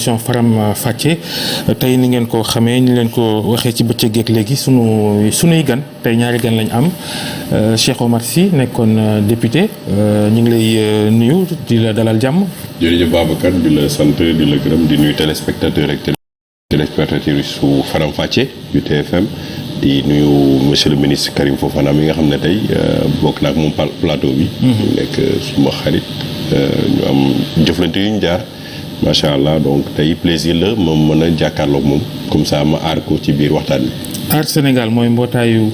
Faram Facce tey ni ngeen ko xamee ni leen ko waxee ci bëccëg geek léegi sunuy gan tey ñaari gan lañ am Cheikh Omar Sy nekkoon député ñu ngi lay nuyu di la dalal jàmm. jërëjëf Babacar di la sant di la gërëm di nuyu téléspectateur ak téléspectatrice su Faram Facce yu TFM di nuyu monsieur le ministre Karim Fofana mi nga xam ne tey bokk na ak moom plateau bi. ñu nekk suma xarit ñu am jëflante yu ñu jaar. macha allah donc tey plaisir la moom mën a jàkkaarloog moom comme ça ma aar ko ci biir waxtaan bi. Aar Sénégal mooy mbootaayu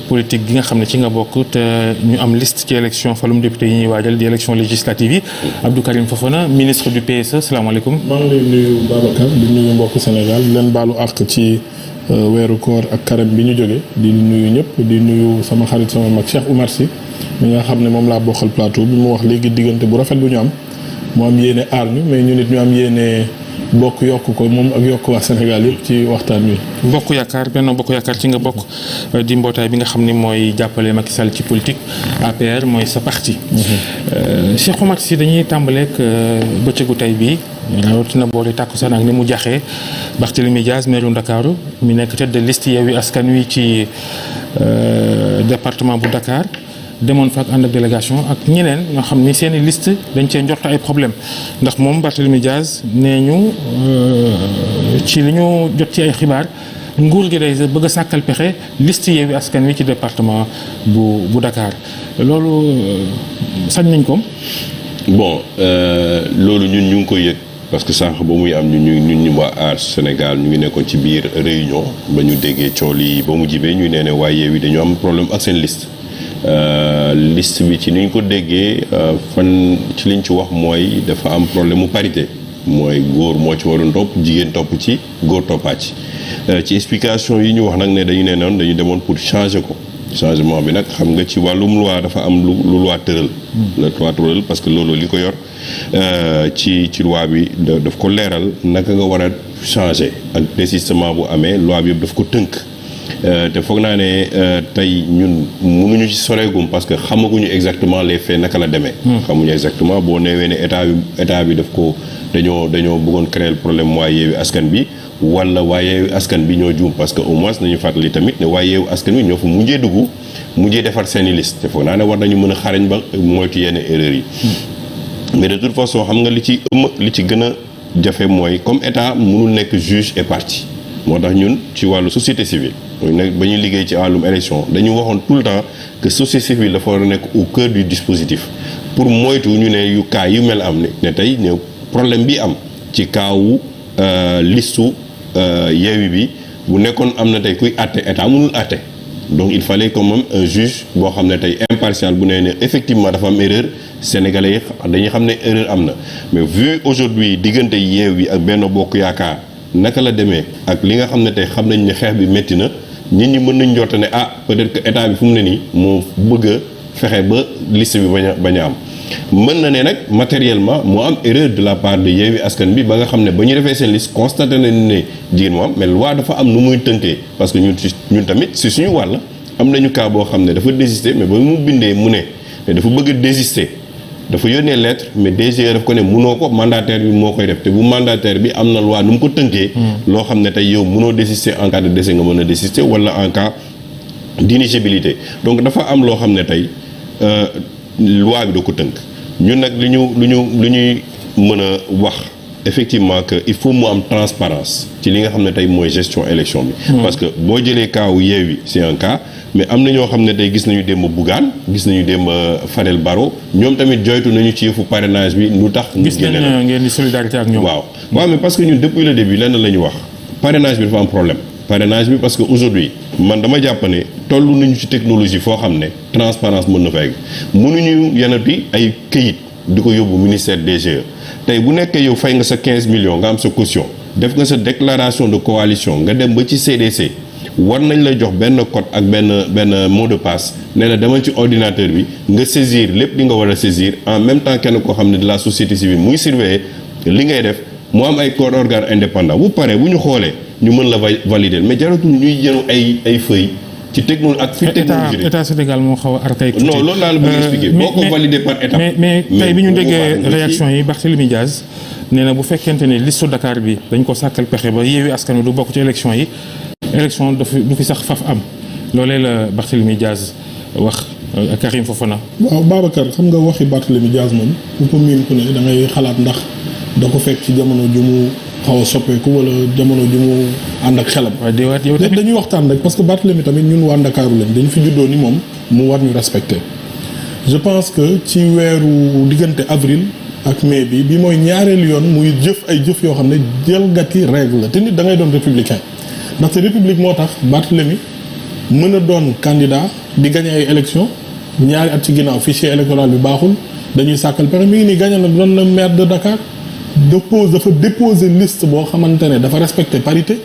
politique gi nga xam ne ci nga bokk te ñu am liste ci élection falum député yi ñuy waajal di élection législative yi. Abdou Karim Fofana ministre du PSE salaamaaleykum. maa ngi lay nuyu Babacar di nuyu mbokku Sénégal di leen baalu àq ci weeru koor ak carême bi ñu jógee di nuyu ñëpp di nuyu sama xarit sama mag Cheikh Omar Sy mi nga xam ne moom laa bokkal plateau bi mu wax léegi diggante bu rafet bu ñu am. mu am yéene aar ñu mais ñu nit ñu am yéene bokk yokk ko moom ak yokk waa Sénégal yëpp ci waxtaan wi. bokk yaakaar Benno Bokk Yaakaar ci nga bokk di mbootaay bi nga xam ni mooy jàppale Macky Sall ci politique APR mooy sa parti. Cheikh Omar Sy dañuy tàmbaleek bëccëgu tey bii rawatina boori tàkkusaan ak ni mu jaxee Barthélémy Dias maire Ndakaaru mi nekk tête de liste Yewwi Askan Wi ci département bu Dakar. demoon fa ak ànd ak délégation ak ñeneen ñoo xam ni seeni liste dañ cee njort ay problème ndax moom Barthélémy Dias nee ñu ci li ñu jot ci ay xibaar nguur gi day bëgg a sàkkal pexe liste Yewwi Askan Wi ci département bu Dakar loolu sañ nañ ko. bon loolu ñun ñu ngi koy yëg parce que sànq ba muy am ñun ñu waa Aar Sénégal ñu ngi nekkoon ci biir réunion ba ñu déggee coow yi ba mu jibee ñu nee ne waa Yewwi dañu am problème ak seen liste. Liste bi ci ni ñu ko déggee fan ci liñ ci wax mooy dafa am problème mu parité mooy góor moo ci waroon topp jigéen topp ci góor toppaat ci explication yi ñu wax nag ne dañu ne noonu dañu demoon pour changer ko changement bi nag xam nga ci wàllum loi dafa am lu loi tëral la loi tëral parce que loolu li ko yor ci loi bi daf ko leeral naka nga war a changer ak désistement bu amee loi bi yëpp daf ko tënk te foog naa ne tey ñun mënuñu ci soreegum parce que xamaguñu exactement les faits naka la demee. xamuñu exactement boo neewee ne état bi daf ko dañoo bëggoon créer problème waa Yewwi Askan bi wala waa Yewwi Askan bi ñoo juum parce que au moins nañu fàttali tamit ne waa Yewwi Askan bi ñoo fa mujjee defar seeni liste te foog naa ne war nañu mën a xarañ ba moytu yenn erreurs yi. mais de toute façon xam nga li ci gën a jafe mooy comme état mënul nekk juge et partie moo tax ñun ci wàllu société civile. mooy nag ba ñuy liggéey ci wàllum élection dañu waxoon tout le temps que société civile dafa war a nekk au cœur du dispositif pour moytu ñu ne yu cas yu mel am ne tey ne problème bi am ci kaawu listu Yewwi bi bu nekkoon am na tey kuy àtte état mënul àtte donc il fallait quand même un juge boo xam ne tey impartial bu nee ne effectivement dafa am erreur sénégalais yi dañuy xam ne erreur am na mais vu aujourd'hui diggante Yewwi ak Benno Bokk Yaakaar naka la demee ak li nga xam ne tey xam nañ ne xeex bi métti na nit ñi mën nañ njort ne peut-être que état bi fu mu ne nii moo bëgg a fexe ba liste bi bañ a am mën na ne nag matériellement moo am erreur de la part de Yewwi Askan bi ba nga xam ne ba ñu defee seen liste constaté nañu ne jigéen moo am mais loi dafa am nu muy tënkee parce que ñun tamit si suñu wàll am nañu cas boo xam ne dafa désister mais ba mu bindee mu ne dafa bëgg a désister dafa yónnee lettre mais DG daf ko ne munoo ko mandataire bi moo koy def te bu mandataire bi am na loi nu mu ko tënkee. loo xam ne tey yow munoo désister en cas de décès nga mën a désister wala en cas d'inéligibilité donc dafa am loo xam ne tey loi bi da ko tënk ñun nag lu ñuy mën a wax effectivement que il faut mu am transparence ci li nga xam ne tey mooy gestion élection bi. parce que boo jëlee cas wu Yewwi c'est un cas. mais am na ñoo xam ne tey gis nañu démb Bougane gis nañu démb Fadel Barro ñoom tamit joytu nañu ci yëfu parrainage bi lu tax. ñu gis nañ ngeen di solidarité ak ñoom. waaw mais parce que ñun depuis le début lenn la ñu wax parrainage bi dafa am problème. parrainage bi parce que aujourd'hui man dama jàpp ne toll nañu ci technologie foo xam ne transparence mën na fa egg mënuñu yanati ay këyit di ko yóbbu ministère DGE tey bu nekkee yow fay nga sa 15 millions nga am sa caution def nga sa déclaration de coalition nga dem ba ci CDC. war nañ la jox benn code ak benn mot de passe ne la demal ci ordinateur bi nga saisir lépp li nga war a saisir en même temps kenn koo xam ne de la société civile muy surveiller li ngay def mu am ay corps organe indépendant bu paree bu ñu xoolee ñu mën la valider mais jaratul ñuy jënu ay feuilles ci technologie ak fi technologie état Sénégal moo xaw a archaïque. non loolu laa la bëgg expliquer boo ko validé par étape. mais tey bi ñu déggee réaction yi Barthélémy Diaz nee na bu fekkente ne liste Dakar bi dañ ko sàkkal pexe ba Yewwi Askan Wi du bokk ci élection yi élection du fi sax faf am loolee la Barthélémy Diaz wax Karim Fofana. waaw Babacar xam nga waxi Barthélémy Diaz moom ku ko miin ku ne da ngay xalaat ndax da ko fekk ci jamono ju mu xaw a soppeeku wala jamono ju mu ànd ak xelam. waaw déedéet yow tamit dañuy waxtaan rek parce que Barthélémy tamit ñun waa Ndakaaru lañ dañu fi juddoo ni moom mu war ñu respecter. je pense que ci weeru diggante avril ak mai bi mooy ñaareelu yoon muy jëf ay jëf yoo xam ne jalgati règle la te nit da ngay doon républicain ndaxte république moo tax Barthélémy mën a doon candidat di gagné ay élection ñaari at ci ginnaaw fichier électoral bi baaxul dañuy sàkkal pexe mi ngi nii gagné na doon na maire de Dakar dafa déposer liste boo xamante ne dafa respecter parité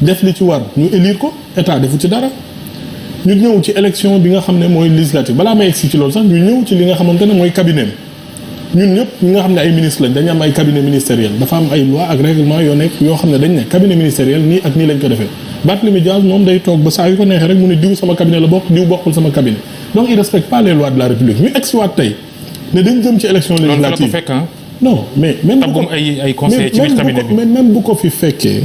def li ci war ñu élire ko état defu ci dara ñu ñëw ci élection bi nga xam ne mooy législative balaa may egsi ci loolu sax ñu ñëw ci li nga xamante ne mooy cabinet ñun ñëpp ñi nga xam ne ay ministre lañ dañu am ay cabinet ministériel dafa am ay loi ak règlement yoo xam ne dañ ne cabinet ministériel nii ak nii lañ ko defee Barthélémy Diaz moom day toog ba saa yu ko neexee rek mu ne diw sama cabinet la bokk diw bokkul sama cabinet donc il respecte pas les lois de la République ñu egsiwaat tey ne dañ jëm ci élection législative non mais même bu ko fi fekkee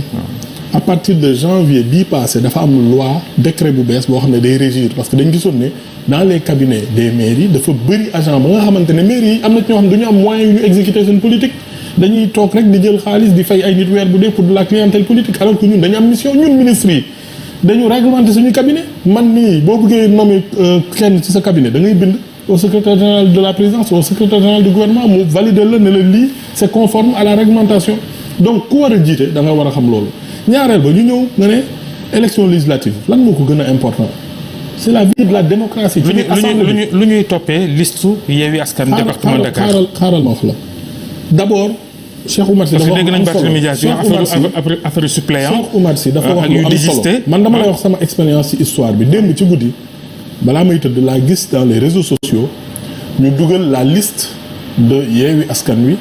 à partir de janvier bii passé dafa am loi décret bu bees boo xam ne day régir parce que dañ gisoon ne dans les cabinets des maires yi dafa bëri agent ba nga xamante ne maires yi am na ci ñoo xam ne du ñu am moyen yu ñu exécuter seen politique dañuy toog rek di jël xaalis di fay ay nit weer bu dee pour de la clientèle politique alors que ñun dañu am mission ñun ministres yi dañu réglementer suñu cabinet man nii boo bëggee nommer kenn ci sa cabinet da ngay bind au secrétaire général de la présidence au secrétaire général du gouvernement mu valider la ne la lii c'est conforme à la réglementation donc ku war a jiite da nga war a xam loolu ñaareel ba ñu ñëw nga ne élection législative lan moo ko gën a important c'est la vie de la démocratie. lu ñuy toppee liste Yewwi Askan département Dakar xaaral ma wax la d'abord Cheikh Oumar Sy dafa wax am solo affaire suppléant Cheikh Oumar Sy dafa wax lu am solo man dama lay wax sama expérience ci histoire bi démb ci guddi balaa may tëdd laa gis dans les réseaux sociaux ñu dugal la liste de Yewwi Askan Wi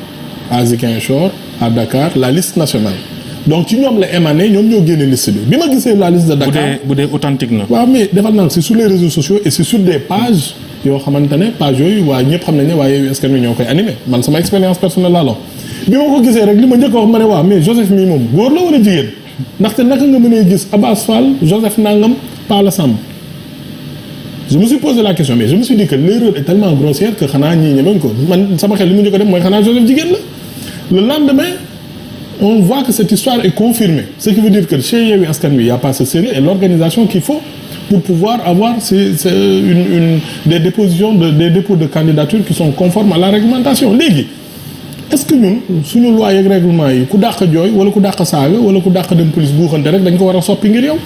à Ziguinchor à Dakar la liste nationale donc ci ñoom la émané ñoom ñoo génne liste bi ma gisee la liste de Dakar bu dee authentique na. waaw mais defal naa c'est sur les réseaux sociaux et c'est sur des pages yoo xamante ne pages yooyu waa ñëpp xam nañ ne waa Yewwi Askan Wi ñoo koy animé man sama expérience personnelle laa la bi ma ko gisee rek li ma njëkk a wax ma ne waaw mais Joseph mii moom góor la wala jigéen ndaxte naka nga mënee gis Abass Fall Joseph Nangam Pala Samb je me suis posé la question mais je me suis dit que l'erreur est tellement grossière que xanaa ñii ñemeñ ko man sama xel li mu njëkk a dem mooy xanaa Joseph jigéen la le lendemain on voit que cette histoire est confirmée ce qui veut dire que chez Yewwi Askan Wi il y a pas ce sérieux et l'organisation qu'il faut pour pouvoir avoir des dépositions des dépôts de candidature qui sont conformes à la réglementation léegi est-ce que ñun suñu loi yeeg règlement yi ku dàq jooy wala ku dàq saaga wala ku dàq dem police buuxante rek dañ ko war a soppi ngir yow